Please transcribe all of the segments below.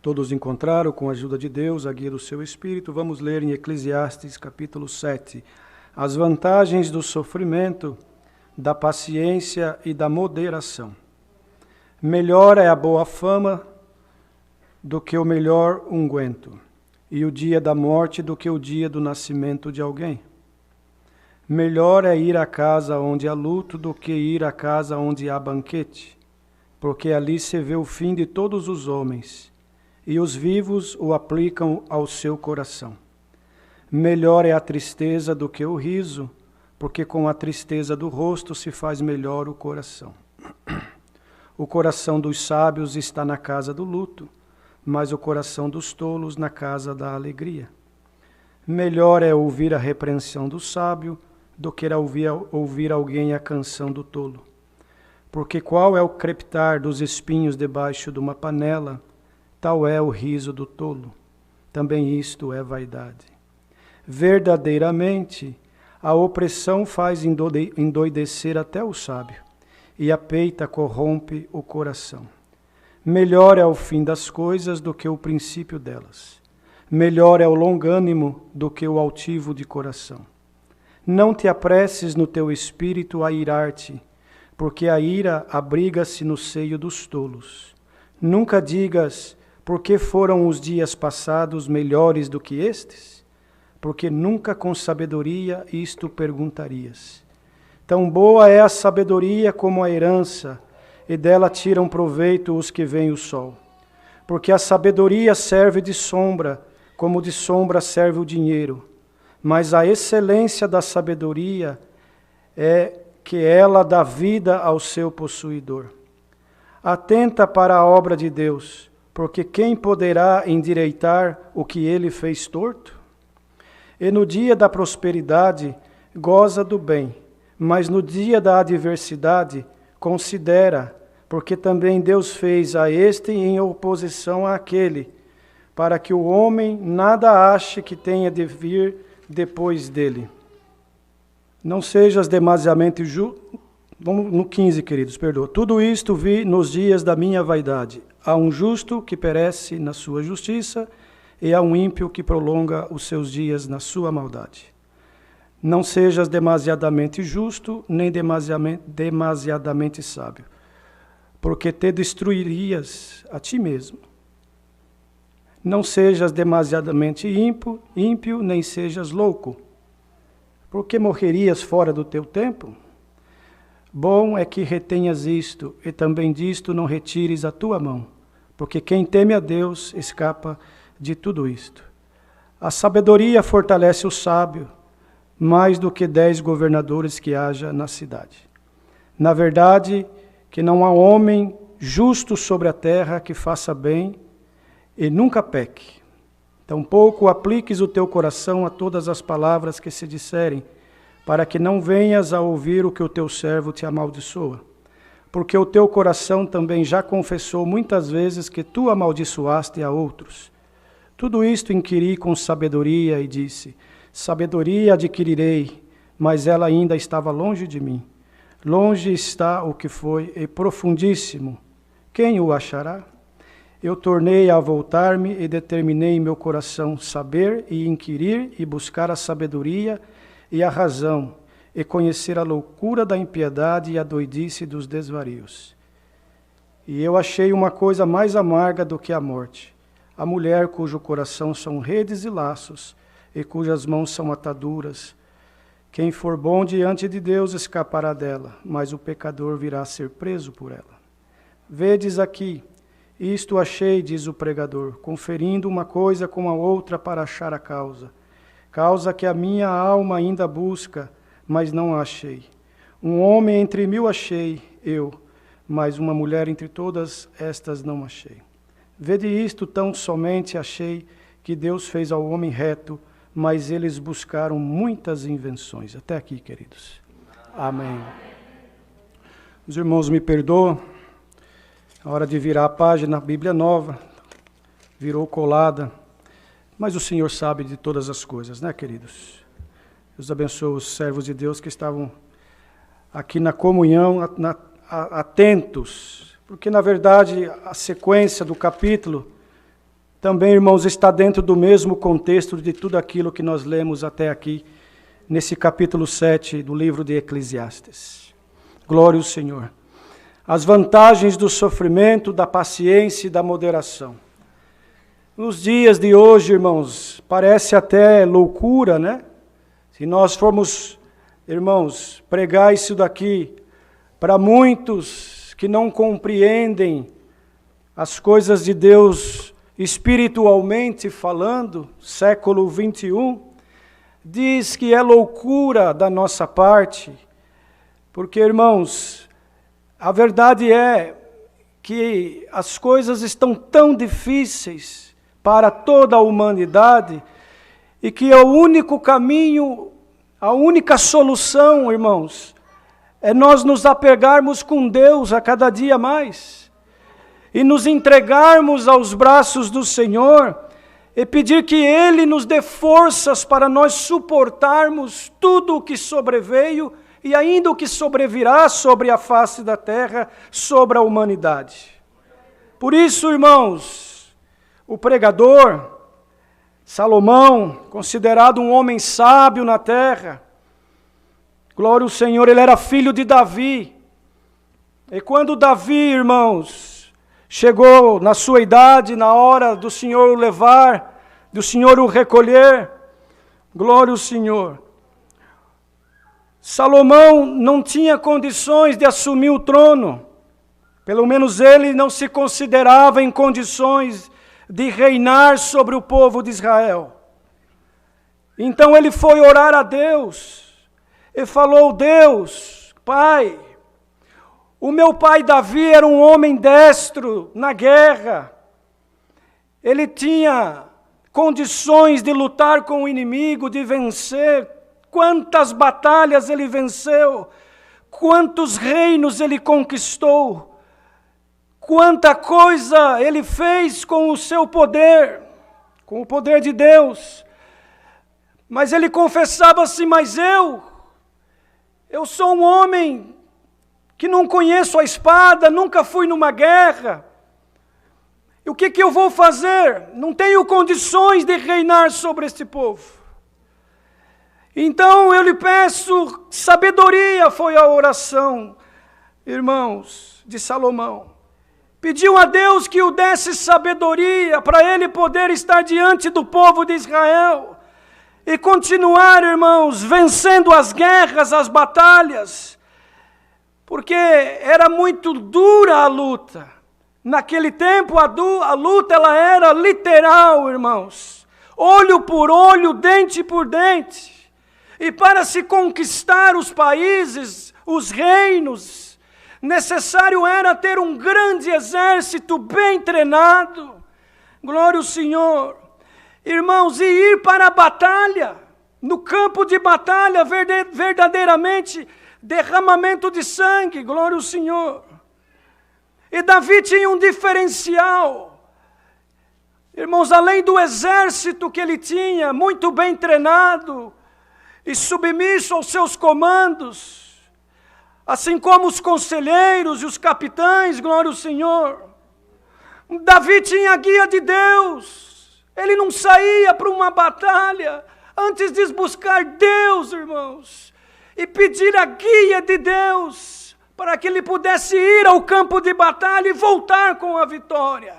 Todos encontraram, com a ajuda de Deus, a guia do seu Espírito. Vamos ler em Eclesiastes, capítulo 7, as vantagens do sofrimento, da paciência e da moderação. Melhor é a boa fama do que o melhor unguento, e o dia da morte do que o dia do nascimento de alguém. Melhor é ir à casa onde há luto do que ir à casa onde há banquete, porque ali se vê o fim de todos os homens, e os vivos o aplicam ao seu coração. Melhor é a tristeza do que o riso, porque com a tristeza do rosto se faz melhor o coração. O coração dos sábios está na casa do luto, mas o coração dos tolos na casa da alegria. Melhor é ouvir a repreensão do sábio do que ouvir alguém a canção do tolo. Porque qual é o crepitar dos espinhos debaixo de uma panela, tal é o riso do tolo. Também isto é vaidade. Verdadeiramente, a opressão faz endoidecer até o sábio, e a peita corrompe o coração. Melhor é o fim das coisas do que o princípio delas. Melhor é o longânimo do que o altivo de coração. Não te apresses no teu espírito a irar-te, porque a ira abriga-se no seio dos tolos. Nunca digas, por que foram os dias passados melhores do que estes? Porque nunca com sabedoria isto perguntarias. Tão boa é a sabedoria como a herança, e dela tiram proveito os que veem o sol. Porque a sabedoria serve de sombra, como de sombra serve o dinheiro. Mas a excelência da sabedoria é que ela dá vida ao seu possuidor. Atenta para a obra de Deus, porque quem poderá endireitar o que ele fez torto? E no dia da prosperidade, goza do bem, mas no dia da adversidade, considera, porque também Deus fez a este em oposição àquele, para que o homem nada ache que tenha de vir depois dele. Não sejas demasiadamente Vamos no 15, queridos, perdoa. Tudo isto vi nos dias da minha vaidade. Há um justo que perece na sua justiça, e há um ímpio que prolonga os seus dias na sua maldade. Não sejas demasiadamente justo, nem demasiadamente sábio, porque te destruirias a ti mesmo. Não sejas demasiadamente ímpio, nem sejas louco, porque morrerias fora do teu tempo. Bom é que retenhas isto, e também disto não retires a tua mão, porque quem teme a Deus escapa de tudo isto. A sabedoria fortalece o sábio, mais do que 10 governadores que haja na cidade. Na verdade, que não há homem justo sobre a terra que faça bem e nunca peque. Tampouco apliques o teu coração a todas as palavras que se disserem, para que não venhas a ouvir o que o teu servo te amaldiçoa. Porque o teu coração também já confessou muitas vezes que tu amaldiçoaste a outros. Tudo isto inquiri com sabedoria e disse, sabedoria adquirirei, mas ela ainda estava longe de mim. Longe está o que foi e profundíssimo. Quem o achará? Eu tornei a voltar-me e determinei em meu coração saber e inquirir e buscar a sabedoria e a razão, e conhecer a loucura da impiedade e a doidice dos desvarios. E eu achei uma coisa mais amarga do que a morte, a mulher cujo coração são redes e laços, e cujas mãos são ataduras. Quem for bom diante de Deus escapará dela, mas o pecador virá a ser preso por ela. Vedes aqui, isto achei, diz o pregador, conferindo uma coisa com a outra para achar a causa que a minha alma ainda busca, mas não a achei. Um homem entre 1000 achei, eu, mas uma mulher entre todas estas não achei. Vede isto, tão somente achei que Deus fez ao homem reto, mas eles buscaram muitas invenções. Até aqui, queridos. Amém. Os irmãos me perdoam, a hora de virar a página, a Bíblia nova, virou colada. Mas o Senhor sabe de todas as coisas, né, queridos? Deus abençoe os servos de Deus que estavam aqui na comunhão, atentos, porque, na verdade, a sequência do capítulo também, irmãos, está dentro do mesmo contexto de tudo aquilo que nós lemos até aqui, nesse capítulo 7 do livro de Eclesiastes. Glória ao Senhor. As vantagens do sofrimento, da paciência e da moderação. Nos dias de hoje, irmãos, parece até loucura, né? Se nós formos, irmãos, pregar isso daqui para muitos que não compreendem as coisas de Deus espiritualmente falando, século 21, diz que é loucura da nossa parte, porque, irmãos, a verdade é que as coisas estão tão difíceis para toda a humanidade e que o único caminho, a única solução, irmãos, é nós nos apegarmos com Deus a cada dia mais e nos entregarmos aos braços do Senhor e pedir que Ele nos dê forças para nós suportarmos tudo o que sobreveio e ainda o que sobrevirá sobre a face da terra, sobre a humanidade. Por isso, irmãos, o pregador, Salomão, considerado um homem sábio na terra, glória ao Senhor, ele era filho de Davi. E quando Davi, irmãos, chegou na sua idade, na hora do Senhor o levar, do Senhor o recolher, glória ao Senhor. Salomão não tinha condições de assumir o trono, pelo menos ele não se considerava em condições de reinar sobre o povo de Israel. Então ele foi orar a Deus e falou: Deus, Pai, o meu pai Davi era um homem destro na guerra. Ele tinha condições de lutar com o inimigo, de vencer. Quantas batalhas ele venceu, quantos reinos ele conquistou, quanta coisa ele fez com o seu poder, com o poder de Deus. Mas ele confessava assim: mas eu sou um homem que não conheço a espada, nunca fui numa guerra. E o que eu vou fazer? Não tenho condições de reinar sobre este povo. Então eu lhe peço sabedoria, foi a oração, irmãos, de Salomão. Pediu a Deus que o desse sabedoria para ele poder estar diante do povo de Israel e continuar, irmãos, vencendo as guerras, as batalhas, porque era muito dura a luta. Naquele tempo a luta ela era literal, irmãos, olho por olho, dente por dente. E para se conquistar os países, os reinos, necessário era ter um grande exército bem treinado. Glória ao Senhor. Irmãos, e ir para a batalha, no campo de batalha, verdadeiramente, derramamento de sangue, glória ao Senhor. E Davi tinha um diferencial. Irmãos, além do exército que ele tinha, muito bem treinado e submisso aos seus comandos, assim como os conselheiros e os capitães, glória ao Senhor. Davi tinha a guia de Deus. Ele não saía para uma batalha antes de buscar Deus, irmãos, e pedir a guia de Deus para que ele pudesse ir ao campo de batalha e voltar com a vitória.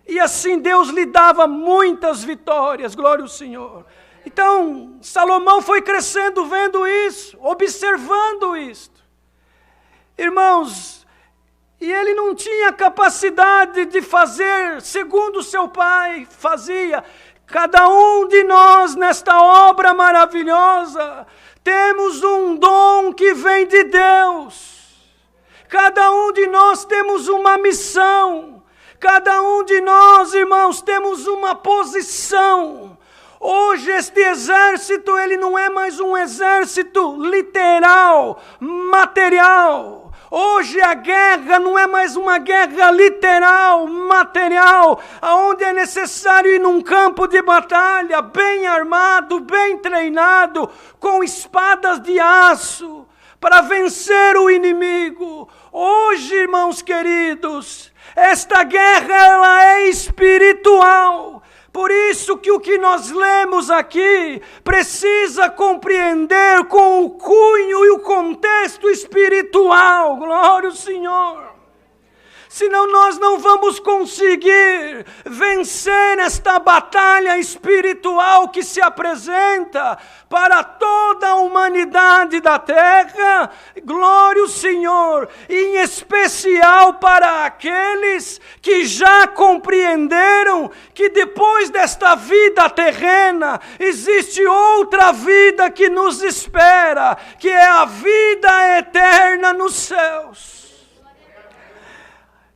E assim Deus lhe dava muitas vitórias, glória ao Senhor. Então, Salomão foi crescendo vendo isso, observando isto. Irmãos, e ele não tinha capacidade de fazer segundo seu pai fazia. Cada um de nós nesta obra maravilhosa temos um dom que vem de Deus. Cada um de nós temos uma missão. Cada um de nós, irmãos, temos uma posição. Hoje este exército, ele não é mais um exército literal, material. Hoje a guerra não é mais uma guerra literal, material, onde é necessário ir num campo de batalha, bem armado, bem treinado, com espadas de aço, para vencer o inimigo. Hoje, irmãos queridos, esta guerra ela é espiritual. Por isso que o que nós lemos aqui precisa compreender com o cunho e o contexto espiritual. Glória ao Senhor. Senão nós não vamos conseguir vencer esta batalha espiritual que se apresenta para toda a humanidade da terra. Glória ao Senhor, em especial para aqueles que já compreenderam que depois desta vida terrena existe outra vida que nos espera, que é a vida eterna nos céus.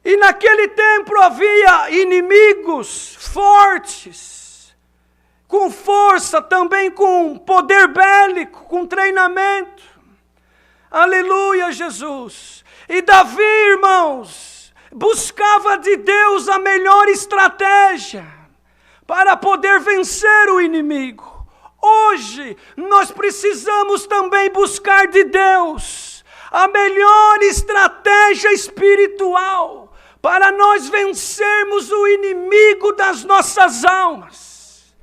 E naquele tempo havia inimigos fortes, com força, também com poder bélico, com treinamento. Aleluia, Jesus. E Davi, irmãos, buscava de Deus a melhor estratégia para poder vencer o inimigo. Hoje, nós precisamos também buscar de Deus a melhor estratégia espiritual para nós vencermos o inimigo das nossas almas.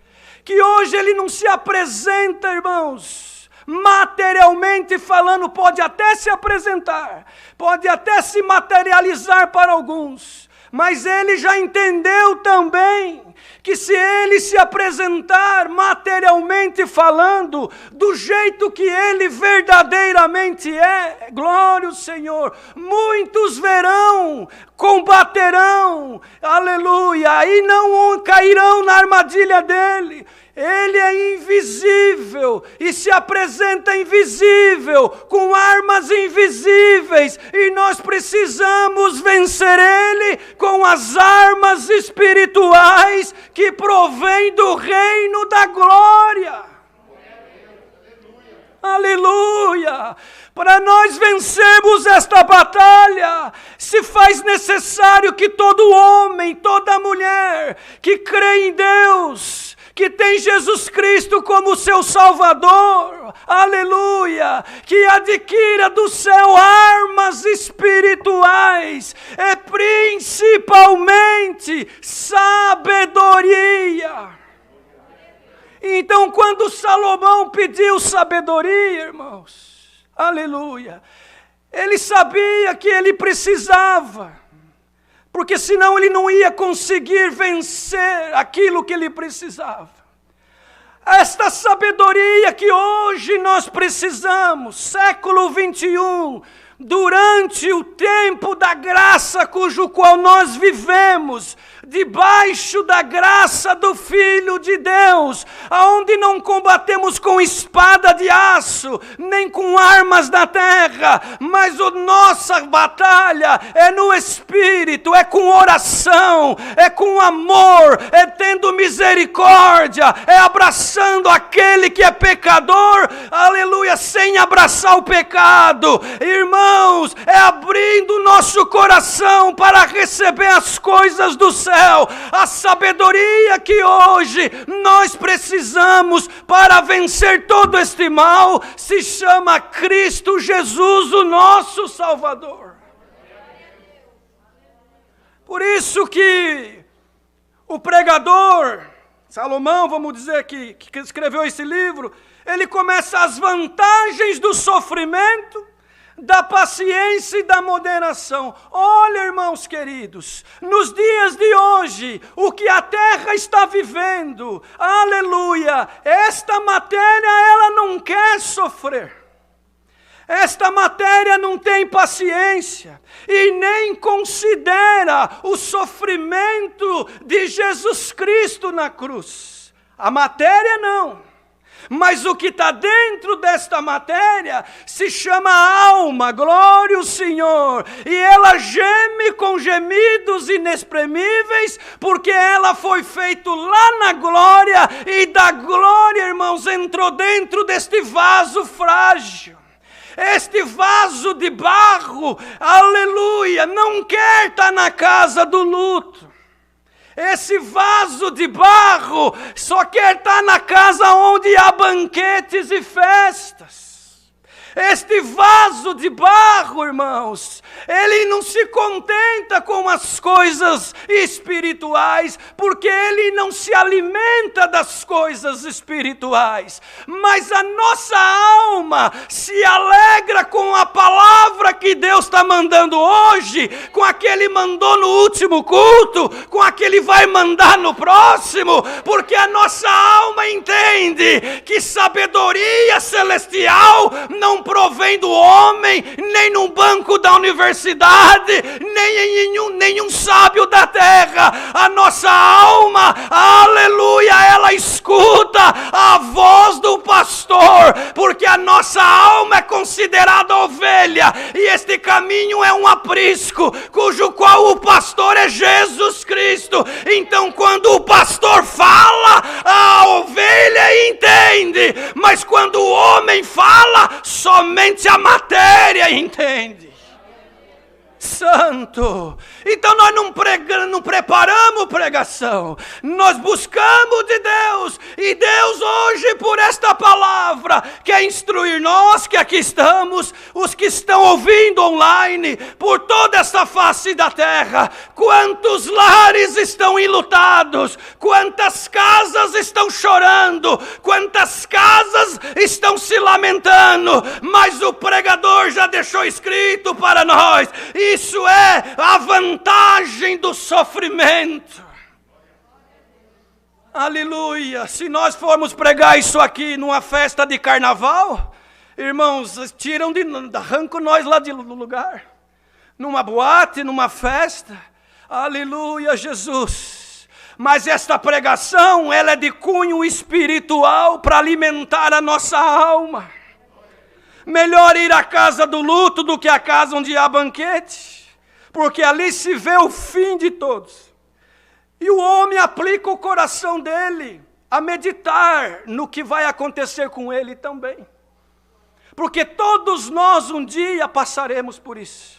Que hoje ele não se apresenta, irmãos, materialmente falando, pode até se apresentar, pode até se materializar para alguns, mas ele já entendeu também que se ele se apresentar materialmente falando, do jeito que ele verdadeiramente é, glória ao Senhor, muitos verão, combaterão, aleluia, e não cairão na armadilha dele. Ele é invisível e se apresenta invisível, com armas invisíveis, e nós precisamos vencer ele com as armas espirituais que provém do reino da glória. Aleluia! Para nós vencermos esta batalha, se faz necessário que todo homem, toda mulher que crê em Deus, que tem Jesus Cristo como seu Salvador, aleluia, que adquira do céu armas espirituais, e principalmente sabedoria. Então, quando Salomão pediu sabedoria, irmãos, aleluia, ele sabia que ele precisava, porque senão ele não ia conseguir vencer aquilo que ele precisava. Esta sabedoria que hoje nós precisamos, século 21, durante o tempo da graça cujo qual nós vivemos, debaixo da graça do Filho de Deus, aonde não combatemos com espada de aço, nem com armas da terra, mas a nossa batalha é no Espírito, é com oração, é com amor, é tendo misericórdia, é abraçando aquele que é pecador, aleluia, sem abraçar o pecado, irmãos, é abrindo o nosso coração para receber as coisas do céu. A sabedoria que hoje nós precisamos para vencer todo este mal se chama Cristo Jesus, o nosso Salvador. Por isso que o pregador, Salomão, vamos dizer que escreveu esse livro, ele começa as vantagens do sofrimento, da paciência e da moderação. Olha, irmãos queridos, nos dias de hoje, o que a terra está vivendo, aleluia, esta matéria ela não quer sofrer. Esta matéria não tem paciência e nem considera o sofrimento de Jesus Cristo na cruz. A matéria não. Mas o que está dentro desta matéria se chama alma, glória ao Senhor. E ela geme com gemidos inexprimíveis, porque ela foi feita lá na glória, e da glória, irmãos, entrou dentro deste vaso frágil. Este vaso de barro, aleluia, não quer estar na casa do luto. Esse vaso de barro só quer estar na casa onde há banquetes e festas. Este vaso de barro, irmãos, ele não se contenta com as coisas espirituais, porque ele não se alimenta das coisas espirituais. Mas a nossa alma se alegra com a palavra que Deus está mandando hoje, com a que Ele mandou no último culto, com a que Ele vai mandar no próximo, porque a nossa alma entende que sabedoria celestial não provém do homem, nem no banco da universidade, nem em nenhum sábio da terra. A nossa alma, aleluia, ela escuta a voz do pastor, porque a nossa alma é considerada ovelha, e este caminho é um aprisco, cujo qual o pastor é Jesus Cristo. Então quando o pastor fala, a ovelha entende, mas quando o homem fala, somente a matéria entende. Santo. Então nós não preparamos pregação, nós buscamos de Deus, e Deus hoje por esta palavra quer instruir nós que aqui estamos, os que estão ouvindo online, por toda essa face da terra. Quantos lares estão enlutados, quantas casas estão chorando, quantas casas estão se lamentando, mas o pregador já deixou escrito para nós, isso é a vantagem do sofrimento. Aleluia. Se nós formos pregar isso aqui numa festa de carnaval, irmãos, arrancam nós lá do lugar. Numa boate, numa festa. Aleluia, Jesus. Mas esta pregação, ela é de cunho espiritual para alimentar a nossa alma. Melhor ir à casa do luto do que à casa onde há banquete, porque ali se vê o fim de todos. E o homem aplica o coração dele a meditar no que vai acontecer com ele também. Porque todos nós um dia passaremos por isso.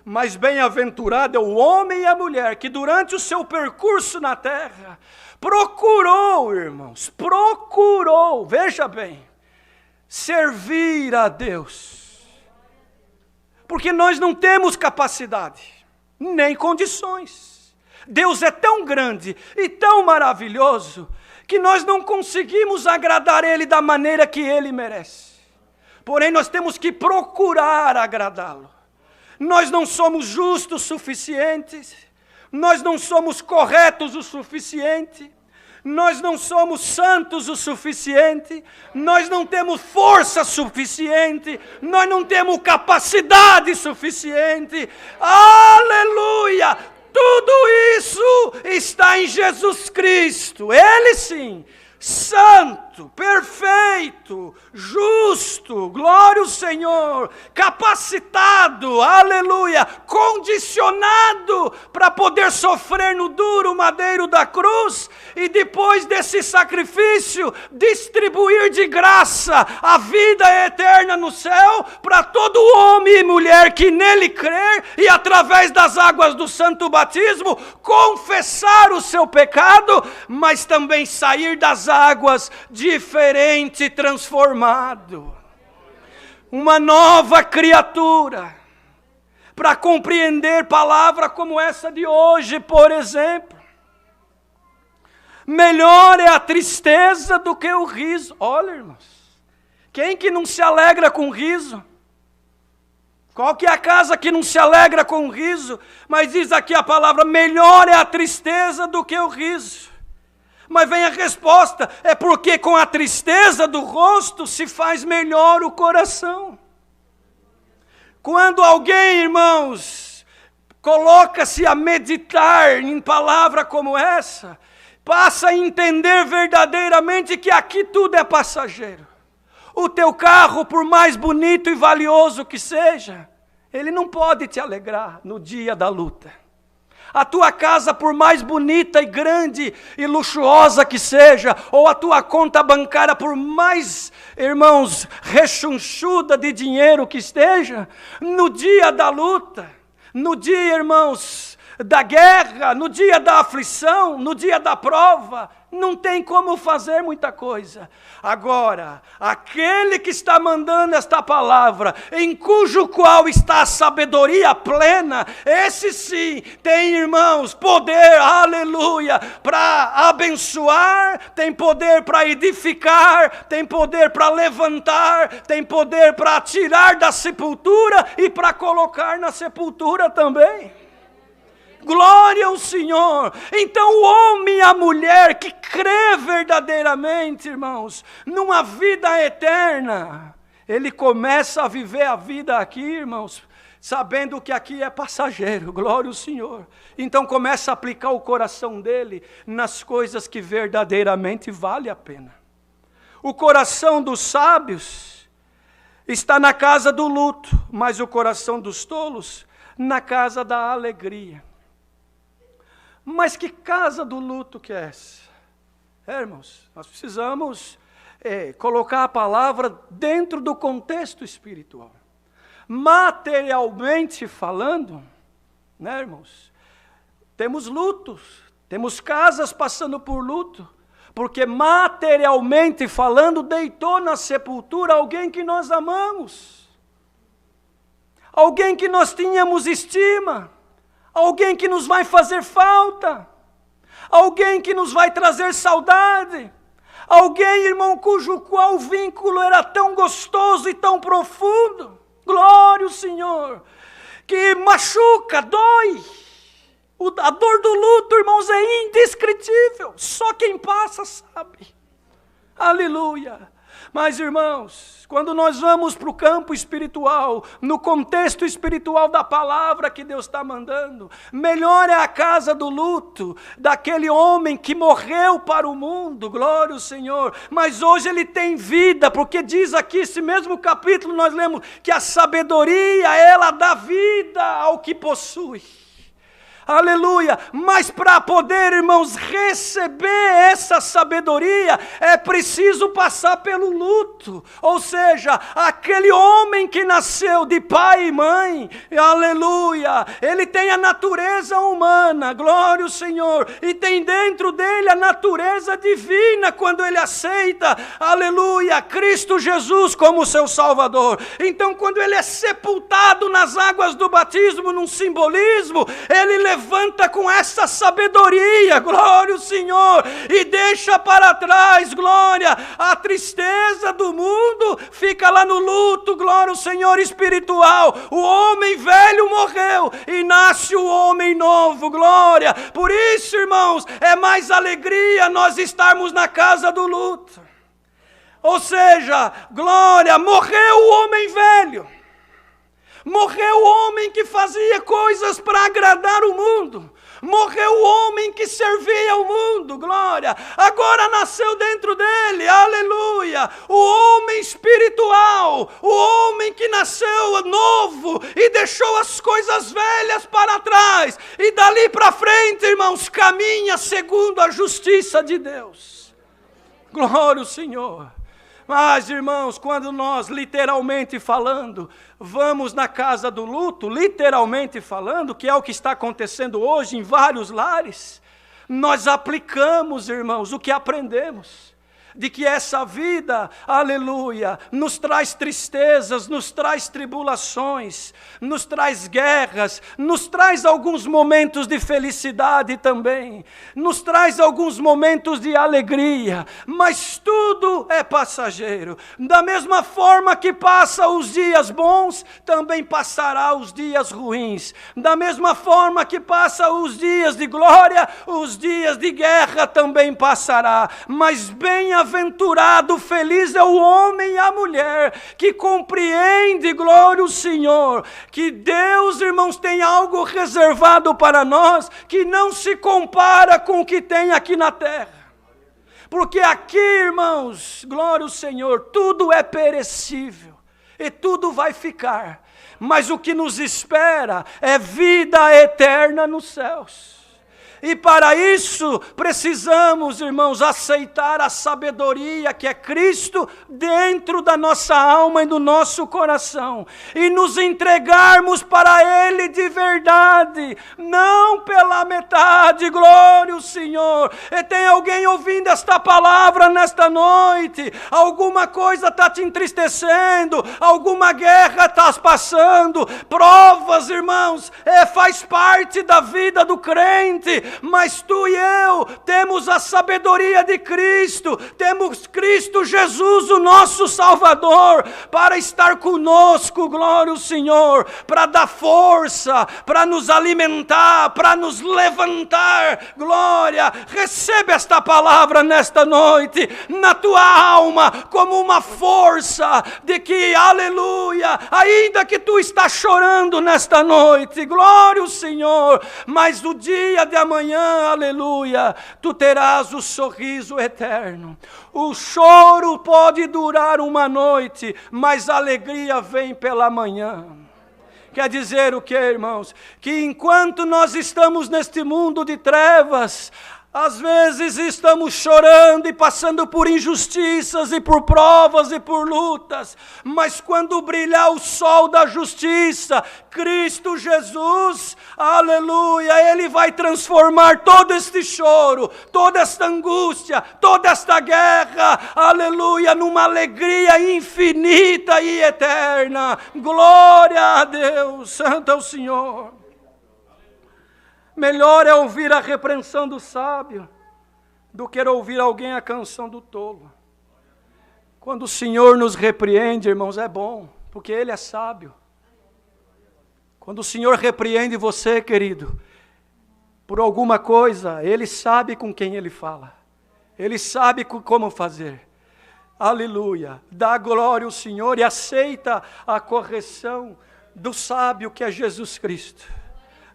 Mas bem-aventurado é o homem e a mulher que durante o seu percurso na terra procurou, irmãos, veja bem, servir a Deus, porque nós não temos capacidade, nem condições. Deus é tão grande e tão maravilhoso, que nós não conseguimos agradar Ele da maneira que Ele merece. Porém, nós temos que procurar agradá-lo. Nós não somos justos o suficiente, nós não somos corretos o suficiente, nós não somos santos o suficiente, nós não temos força suficiente, nós não temos capacidade suficiente. Aleluia! Tudo isso está em Jesus Cristo. Ele sim, santo, perfeito, justo, glória ao Senhor, capacitado, aleluia, condicionado para poder sofrer no duro madeiro da cruz, e depois desse sacrifício, distribuir de graça a vida eterna no céu, para todo homem e mulher que nele crer, e através das águas do santo batismo, confessar o seu pecado, mas também sair das águas diferente, transformado, uma nova criatura, para compreender palavra como essa de hoje, por exemplo. Melhor é a tristeza do que o riso. Olha, irmãos, quem que não se alegra com riso? Qual que é a casa que não se alegra com riso? Mas diz aqui a palavra, melhor é a tristeza do que o riso. Mas vem a resposta, é porque com a tristeza do rosto se faz melhor o coração. Quando alguém, irmãos, coloca-se a meditar em palavra como essa, passa a entender verdadeiramente que aqui tudo é passageiro. O teu carro, por mais bonito e valioso que seja, ele não pode te alegrar no dia da luta. A tua casa, por mais bonita e grande e luxuosa que seja, ou a tua conta bancária, por mais, irmãos, rechonchuda de dinheiro que esteja, no dia da luta, no dia, irmãos, da guerra, no dia da aflição, no dia da prova, não tem como fazer muita coisa. Agora, aquele que está mandando esta palavra, em cujo qual está a sabedoria plena, esse sim tem, irmãos, poder, aleluia, para abençoar, tem poder para edificar, tem poder para levantar, tem poder para tirar da sepultura e para colocar na sepultura também. Glória ao Senhor. Então o homem e a mulher que crê verdadeiramente, irmãos, numa vida eterna, ele começa a viver a vida aqui, irmãos, sabendo que aqui é passageiro. Glória ao Senhor. Então começa a aplicar o coração dele nas coisas que verdadeiramente vale a pena. O coração dos sábios está na casa do luto, mas o coração dos tolos na casa da alegria. Mas que casa do luto que é essa? Irmãos, nós precisamos colocar a palavra dentro do contexto espiritual. Materialmente falando, né, irmãos? Temos lutos, temos casas passando por luto, porque materialmente falando, deitou na sepultura alguém que nós amamos, alguém que nós tínhamos estima, alguém que nos vai fazer falta, alguém que nos vai trazer saudade, alguém, irmão, cujo qual o vínculo era tão gostoso e tão profundo. Glória ao Senhor, que machuca, dói. A dor do luto, irmãos, é indescritível, só quem passa sabe. Aleluia. Mas, irmãos, quando nós vamos para o campo espiritual, no contexto espiritual da palavra que Deus está mandando, melhor é a casa do luto, daquele homem que morreu para o mundo, glória ao Senhor, mas hoje ele tem vida, porque diz aqui, esse mesmo capítulo, nós lemos que a sabedoria, ela dá vida ao que possui. Aleluia, mas para poder, irmãos, receber essa sabedoria, é preciso passar pelo luto, ou seja, aquele homem que nasceu de pai e mãe, aleluia, ele tem a natureza humana, glória ao Senhor, e tem dentro dele a natureza divina, quando ele aceita, aleluia, Cristo Jesus como seu Salvador. Então quando ele é sepultado nas águas do batismo, num simbolismo, ele levanta com essa sabedoria, glória ao Senhor, e deixa para trás, glória, a tristeza do mundo, fica lá no luto, glória ao Senhor espiritual. O homem velho morreu e nasce o homem novo, glória. Por isso, irmãos, é mais alegria nós estarmos na casa do luto. Ou seja, glória, morreu o homem velho. Morreu o homem que fazia coisas para agradar o mundo. Morreu o homem que servia ao mundo, glória. Agora nasceu dentro dele, aleluia, o homem espiritual, o homem que nasceu novo e deixou as coisas velhas para trás. E dali para frente, irmãos, caminha segundo a justiça de Deus. Glória ao Senhor. Mas, irmãos, quando nós, literalmente falando, vamos na casa do luto, literalmente falando, que é o que está acontecendo hoje em vários lares, nós aplicamos, irmãos, o que aprendemos. De que essa vida, aleluia, nos traz tristezas, nos traz tribulações, nos traz guerras, nos traz alguns momentos de felicidade também, nos traz alguns momentos de alegria, mas tudo é passageiro. Da mesma forma que passa os dias bons, também passará os dias ruins. Da mesma forma que passa os dias de glória, os dias de guerra também passará. Mas bem-aventurado, feliz é o homem e a mulher que compreende, glória ao Senhor, que Deus, irmãos, tem algo reservado para nós que não se compara com o que tem aqui na terra. Porque aqui, irmãos, glória ao Senhor, tudo é perecível e tudo vai ficar, mas o que nos espera é vida eterna nos céus. E para isso precisamos, irmãos, aceitar a sabedoria que é Cristo dentro da nossa alma e do nosso coração. E nos entregarmos para Ele de verdade, não pela metade. Glória ao Senhor. E tem alguém ouvindo esta palavra nesta noite? Alguma coisa está te entristecendo, alguma guerra está passando, provas, irmãos, faz parte da vida do crente. Mas tu e eu temos a sabedoria de Cristo, temos Cristo Jesus, o nosso Salvador, para estar conosco, glória ao Senhor, para dar força, para nos alimentar, para nos levantar, glória. Recebe esta palavra nesta noite, na tua alma, como uma força de que, aleluia, ainda que tu estás chorando nesta noite, glória ao Senhor, mas o dia de amanhã, aleluia, tu terás o sorriso eterno. O choro pode durar uma noite, mas a alegria vem pela manhã. Quer dizer o que, irmãos? Que enquanto nós estamos neste mundo de trevas, às vezes estamos chorando e passando por injustiças e por provas e por lutas, mas quando brilhar o sol da justiça, Cristo Jesus, aleluia, Ele vai transformar todo este choro, toda esta angústia, toda esta guerra, aleluia, numa alegria infinita e eterna. Glória a Deus, santo é o Senhor. Melhor é ouvir a repreensão do sábio do que ouvir alguém a canção do tolo. Quando o Senhor nos repreende, irmãos, é bom, porque Ele é sábio. Quando o Senhor repreende você, querido, por alguma coisa, Ele sabe com quem Ele fala. Ele sabe como fazer. Aleluia. Dá glória ao Senhor e aceita a correção do sábio que é Jesus Cristo.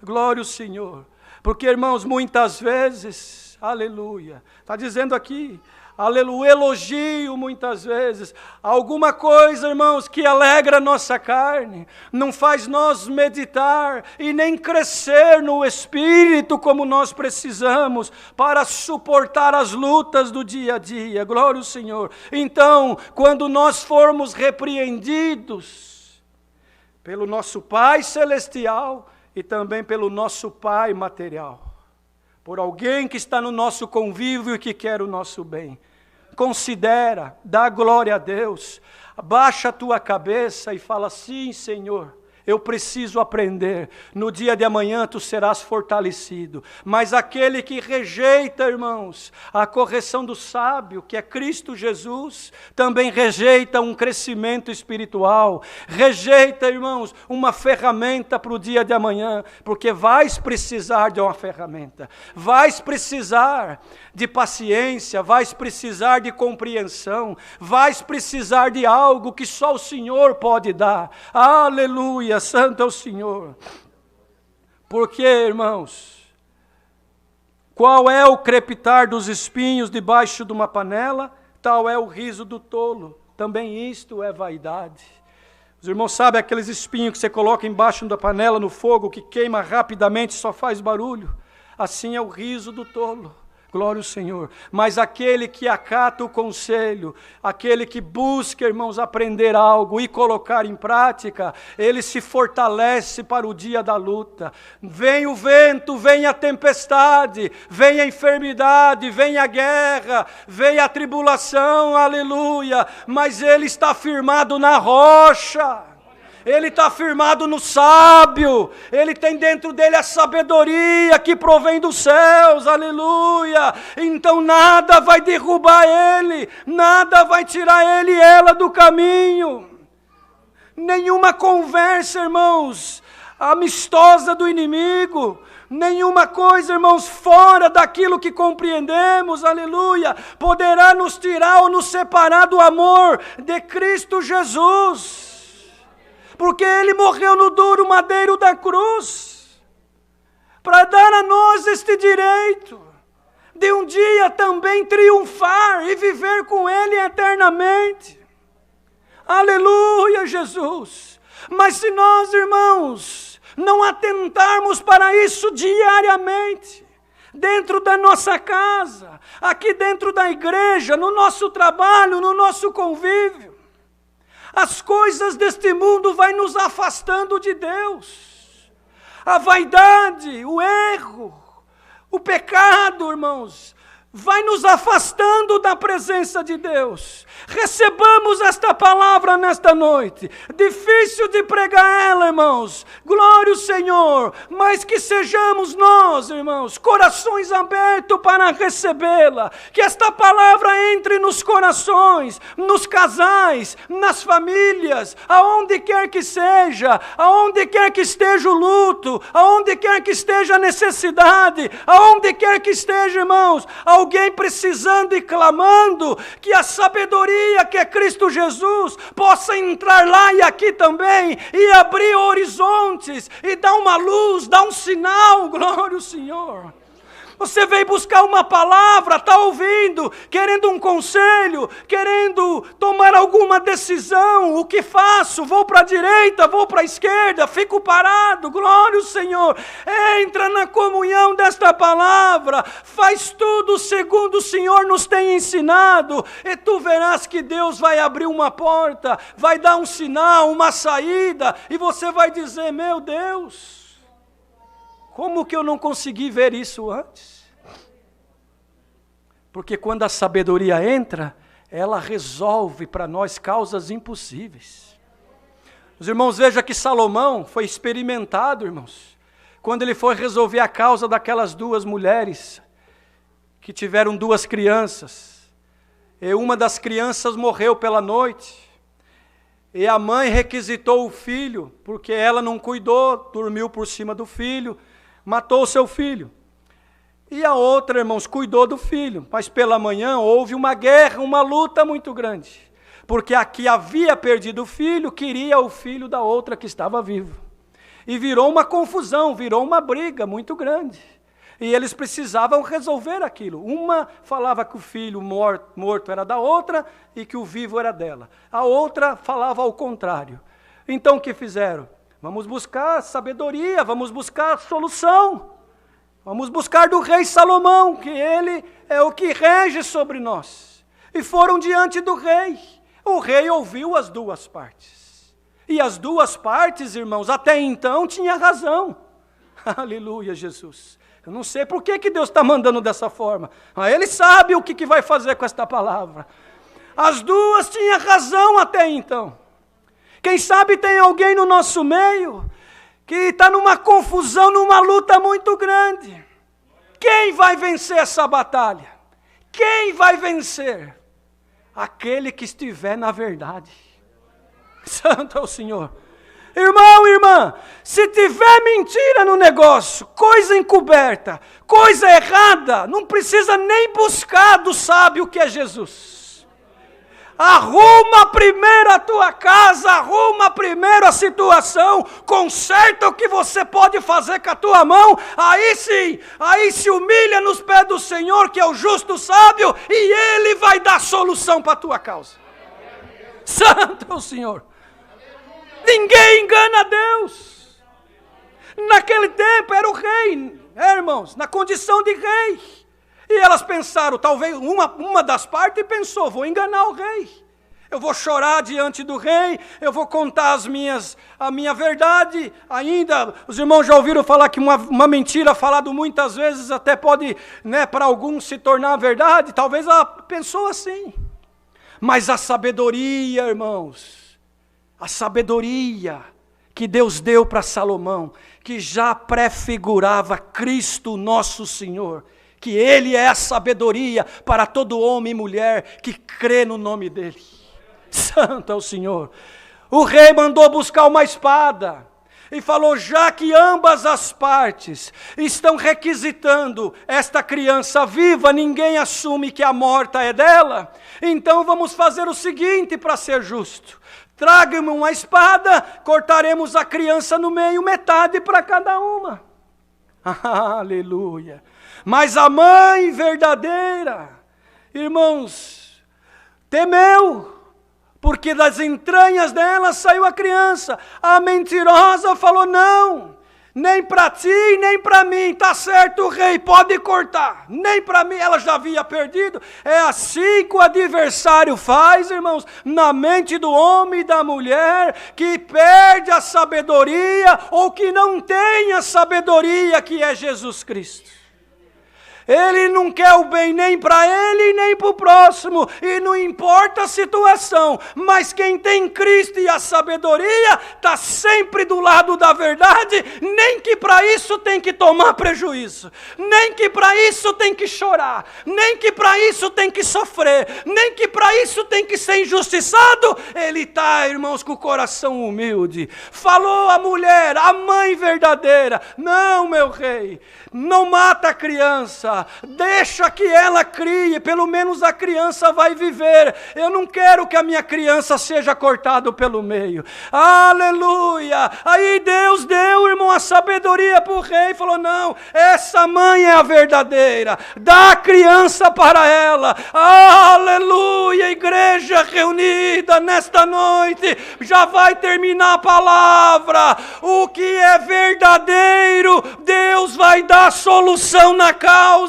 Glória ao Senhor. Porque, irmãos, muitas vezes, aleluia, está dizendo aqui, aleluia, elogio muitas vezes, alguma coisa, irmãos, que alegra a nossa carne, não faz nós meditar e nem crescer no Espírito como nós precisamos para suportar as lutas do dia a dia, glória ao Senhor. Então, quando nós formos repreendidos pelo nosso Pai Celestial, e também pelo nosso pai material, por alguém que está no nosso convívio e que quer o nosso bem. Considera, dá glória a Deus, abaixa a tua cabeça e fala: sim, Senhor, eu preciso aprender, no dia de amanhã tu serás fortalecido. Mas aquele que rejeita, irmãos, a correção do sábio, que é Cristo Jesus, também rejeita um crescimento espiritual, rejeita, irmãos, uma ferramenta para o dia de amanhã, porque vais precisar de uma ferramenta, vais precisar de paciência, vais precisar de compreensão, vais precisar de algo que só o Senhor pode dar. Aleluia, santo é o Senhor. Porque, irmãos, qual é o crepitar dos espinhos debaixo de uma panela? Tal é o riso do tolo. Também isto é vaidade. Os irmãos sabem aqueles espinhos que você coloca embaixo da panela no fogo, que queima rapidamente e só faz barulho? Assim é o riso do tolo. Glória ao Senhor. Mas aquele que acata o conselho, aquele que busca, irmãos, aprender algo e colocar em prática, ele se fortalece para o dia da luta. Vem o vento, vem a tempestade, vem a enfermidade, vem a guerra, vem a tribulação, aleluia. Mas ele está firmado na rocha. Ele está firmado no sábio, ele tem dentro dele a sabedoria que provém dos céus, aleluia. Então nada vai derrubar ele, nada vai tirar ele e ela do caminho. Nenhuma conversa, irmãos, amistosa do inimigo, nenhuma coisa, irmãos, fora daquilo que compreendemos, aleluia, poderá nos tirar ou nos separar do amor de Cristo Jesus. Porque Ele morreu no duro madeiro da cruz, para dar a nós este direito, de um dia também triunfar e viver com Ele eternamente. Aleluia, Jesus! Mas se nós, irmãos, não atentarmos para isso diariamente, dentro da nossa casa, aqui dentro da igreja, no nosso trabalho, no nosso convívio. As coisas deste mundo vai nos afastando de Deus. A vaidade, o erro, o pecado, irmãos, vai nos afastando da presença de Deus. Recebamos esta palavra nesta noite. Difícil de pregar ela, irmãos. Glória ao Senhor. Mas que sejamos nós, irmãos, corações abertos para recebê-la. Que esta palavra entre nos corações, nos casais, nas famílias, aonde quer que seja, aonde quer que esteja o luto, aonde quer que esteja a necessidade, aonde quer que esteja, irmãos, alguém precisando e clamando, que a sabedoria que é Cristo Jesus possa entrar lá e aqui também, e abrir horizontes, e dar uma luz, dar um sinal. Glória ao Senhor. Você veio buscar uma palavra, está ouvindo, querendo um conselho, querendo tomar alguma decisão. O que faço? Vou para a direita, vou para a esquerda, fico parado. Glória ao Senhor. Entra na comunhão desta palavra, faz tudo segundo o Senhor nos tem ensinado, e tu verás que Deus vai abrir uma porta, vai dar um sinal, uma saída, e você vai dizer: meu Deus, como que eu não consegui ver isso antes? Porque quando a sabedoria entra, ela resolve para nós causas impossíveis. Os irmãos, vejam que Salomão foi experimentado, irmãos, quando ele foi resolver a causa daquelas duas mulheres que tiveram duas crianças. E uma das crianças morreu pela noite. E a mãe requisitou o filho, porque ela não cuidou, dormiu por cima do filho, matou o seu filho. E a outra, irmãos, cuidou do filho. Mas pela manhã houve uma guerra, uma luta muito grande. Porque a que havia perdido o filho, queria o filho da outra que estava vivo. E virou uma confusão, virou uma briga muito grande. E eles precisavam resolver aquilo. Uma falava que o filho morto era da outra e que o vivo era dela. A outra falava ao contrário. Então o que fizeram? Vamos buscar sabedoria, vamos buscar solução. Vamos buscar do rei Salomão, que ele é o que rege sobre nós. E foram diante do rei. O rei ouviu as duas partes. E as duas partes, irmãos, até então tinha razão. Aleluia, Jesus. Eu não sei por que Deus está mandando dessa forma. Mas Ele sabe o que vai fazer com esta palavra. As duas tinham razão até então. Quem sabe tem alguém no nosso meio que está numa confusão, numa luta muito grande. Quem vai vencer essa batalha? Quem vai vencer? Aquele que estiver na verdade. Santo é o Senhor. Irmão, irmã, se tiver mentira no negócio, coisa encoberta, coisa errada, não precisa nem buscar do sábio que é Jesus. Arruma primeiro a tua casa, arruma primeiro a situação, conserta o que você pode fazer com a tua mão, aí sim, aí se humilha nos pés do Senhor, que é o justo sábio, e Ele vai dar solução para a tua causa. Santo é o Senhor. Ninguém engana Deus. Naquele tempo era o rei, irmãos, na condição de rei. E elas pensaram, talvez uma das partes pensou: vou enganar o rei. Eu vou chorar diante do rei, eu vou contar a minha verdade. Ainda, os irmãos já ouviram falar que uma mentira falada muitas vezes até pode, para alguns se tornar verdade. Talvez ela pensou assim. Mas a sabedoria, irmãos, a sabedoria que Deus deu para Salomão, que já prefigurava Cristo nosso Senhor, que Ele é a sabedoria para todo homem e mulher que crê no nome dEle. Santo é o Senhor. O rei mandou buscar uma espada e falou: já que ambas as partes estão requisitando esta criança viva, ninguém assume que a morta é dela, então vamos fazer o seguinte para ser justo: traga-me uma espada, cortaremos a criança no meio, metade para cada uma. Aleluia. Mas a mãe verdadeira, irmãos, temeu, porque das entranhas dela saiu a criança. A mentirosa falou: não, Nem para ti, nem para mim. Tá certo, rei, pode cortar. Nem para mim, ela já havia perdido. É assim que o adversário faz, irmãos, na mente do homem e da mulher, que perde a sabedoria ou que não tem a sabedoria que é Jesus Cristo. Ele não quer o bem nem para ele, nem para o próximo. E não importa a situação. Mas quem tem Cristo e a sabedoria, está sempre do lado da verdade. Nem que para isso tem que tomar prejuízo. Nem que para isso tem que chorar. Nem que para isso tem que sofrer. Nem que para isso tem que ser injustiçado. Ele está, irmãos, com o coração humilde. Falou a mulher, a mãe verdadeira. Não, meu rei, não mata a criança. Deixa que ela crie, pelo menos a criança vai viver. Eu não quero que a minha criança seja cortada pelo meio. Aleluia! Aí Deus deu, irmão, a sabedoria para o rei e falou, não, essa mãe é a verdadeira. Dá a criança para ela. Aleluia! Igreja reunida nesta noite, já vai terminar a palavra. O que é verdadeiro, Deus vai dar solução na causa.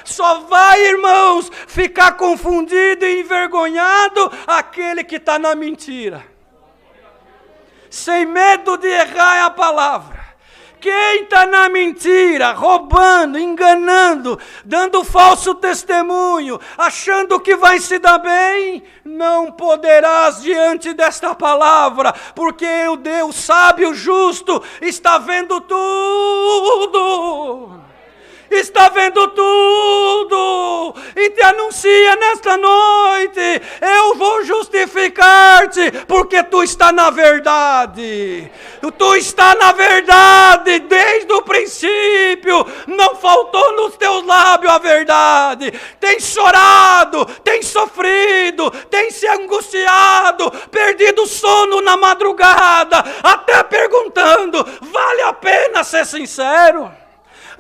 Só vai, irmãos, ficar confundido e envergonhado aquele que está na mentira. Sem medo de errar é a palavra. Quem está na mentira, roubando, enganando, dando falso testemunho, achando que vai se dar bem, não poderás diante desta palavra, porque o Deus sábio, justo, está vendo tudo. Está vendo tudo e te anuncia nesta noite, eu vou justificar-te, porque tu está na verdade. Tu está na verdade desde o princípio, não faltou nos teus lábios a verdade. Tem chorado, tem sofrido, tem se angustiado, perdido sono na madrugada, até perguntando, vale a pena ser sincero?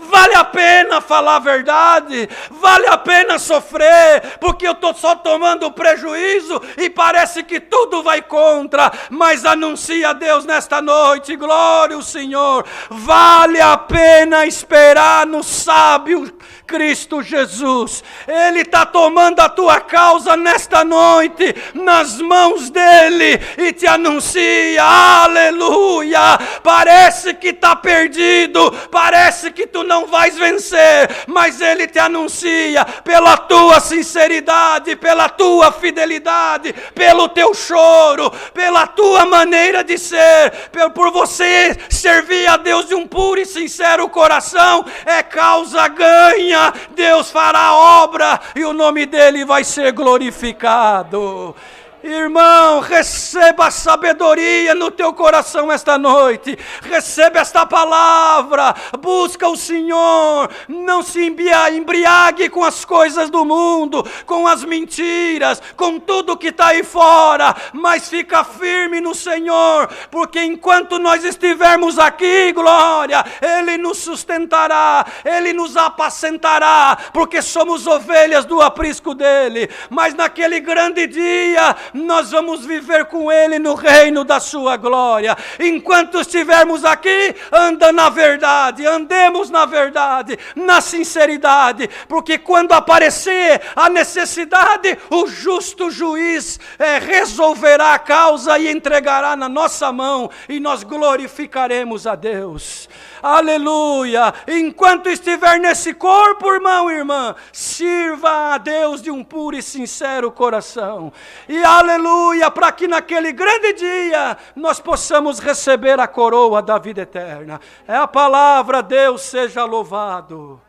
Vale a pena falar a verdade? Vale a pena sofrer? Porque eu estou só tomando prejuízo e parece que tudo vai contra. Mas anuncia a Deus nesta noite, glória ao Senhor. Vale a pena esperar no sábio Cristo Jesus. Ele está tomando a tua causa nesta noite nas mãos dele e te anuncia, aleluia. Parece que está perdido, parece que tu não vais vencer, mas ele te anuncia pela tua sinceridade, pela tua fidelidade, pelo teu choro, pela tua maneira de ser, por você servir a Deus de um puro e sincero coração, é causa ganha. Deus fará a obra e o nome dele vai ser glorificado. Irmão, receba a sabedoria no teu coração esta noite. Receba esta palavra. Busca o Senhor. Não se embriague com as coisas do mundo, com as mentiras, com tudo que está aí fora. Mas fica firme no Senhor, porque enquanto nós estivermos aqui, glória, Ele nos sustentará, Ele nos apacentará, porque somos ovelhas do aprisco dEle. Mas naquele grande dia, nós vamos viver com Ele no reino da sua glória. Enquanto estivermos aqui, anda na verdade, andemos na verdade, na sinceridade, porque quando aparecer a necessidade, o justo juiz resolverá a causa e entregará na nossa mão, e nós glorificaremos a Deus. Aleluia! Enquanto estiver nesse corpo, irmão e irmã, sirva a Deus de um puro e sincero coração. E aleluia, para que naquele grande dia nós possamos receber a coroa da vida eterna. É a palavra, Deus seja louvado.